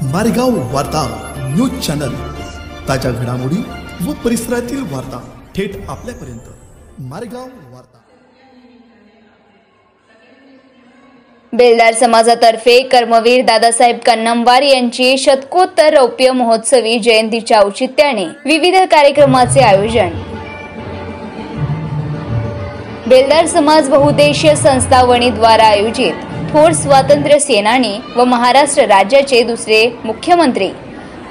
मारेगाव वार्ता news channel, ताज्या घडामोडी व परिसरातील वार्ता थेट आपल्यापर्यंत। मारेगाव वार्ता। बेलदार समाजातर्फे कर्मवीर दादासाहेब कन्नमवार यांची शतकोत्तर रौप्य महोत्सवी जयंतीच्या औचित्याने विविध कार्यक्रमाचे आयोजन। बेलदार समाज बहुउद्देशीय संस्था वणी द्वारा आयोजित थोर स्वातंत्र्य सेनानी व महाराष्ट्र राज्याचे दुसरे मुख्यमंत्री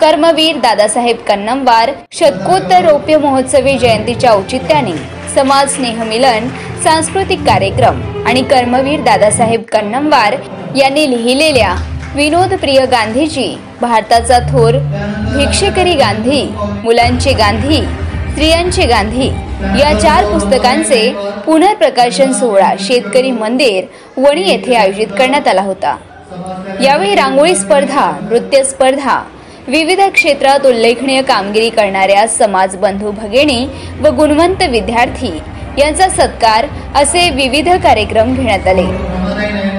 कर्मवीर दादासाहेब कन्नमवार शतकोत्तर रौप्य महोत्सवी जयंतीच्या औचित्याने समाज स्नेहमिलन, सांस्कृतिक कार्यक्रम आणि कर्मवीर दादासाहेब कन्नमवार यांनी लिहिलेल्या विनोदप्रिय गांधीजी, भारताचा थोर भिक्षेकरी गांधी, मुलांचे गांधी, स्त्रियांचे गांधी या 4 पुस्तकांचे पुनर्प्रकाशन सोहळा शेतकरी मंदिर वणी येथे आयोजित करण्यात आला होता। यावेळी रांगोळी स्पर्धा, नृत्य स्पर्धा, विविध क्षेत्रात उल्लेखनीय कामगिरी करणाऱ्या समाज बंधू भगिनी व गुणवंत विद्यार्थी यांचा सत्कार असे विविध कार्यक्रम घेण्यात आले।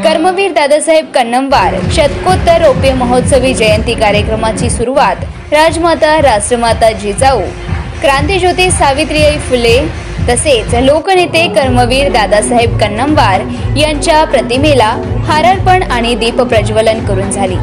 कर्मवीर दादासाहेब कन्नमवार शतकोत्तर रौप्य महोत्सवी जयंती कार्यक्रमाची सुरुवात राजमाता राष्ट्रमाता जिजाऊ, क्रांतिज्योती सावित्रीबाई फुले तसेच लोकनेते कर्मवीर दादासाहेब कन्नमवार यांच्या प्रतिमेला हारार्पण आणि दीप प्रज्वलन करून झाली।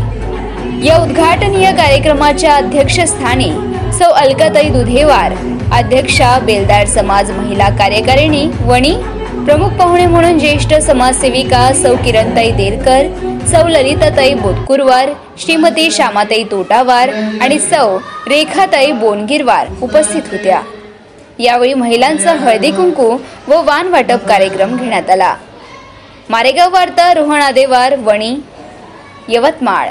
या उद्घाटनीय कार्यक्रमाच्या अध्यक्षस्थानी सौ अलकाताई दुधेवार, अध्यक्षा बेलदार समाज महिला कार्यकारिणी वणी, प्रमुख पाहुणे म्हणून ज्येष्ठ समाजसेविका सौ किरणताई देरकर, सौ ललिताताई बोतकुरवार, श्रीमती श्यामाताई तोटावार आणि सौ रेखाताई बोनगिरवार उपस्थित होत्या। यावेळी महिलांचा हळदी कुंकू व वाण वाटप कार्यक्रम घेण्यात आला। मारेगाव वार्ता रोहन आदेवार, वणी, यवतमाळ।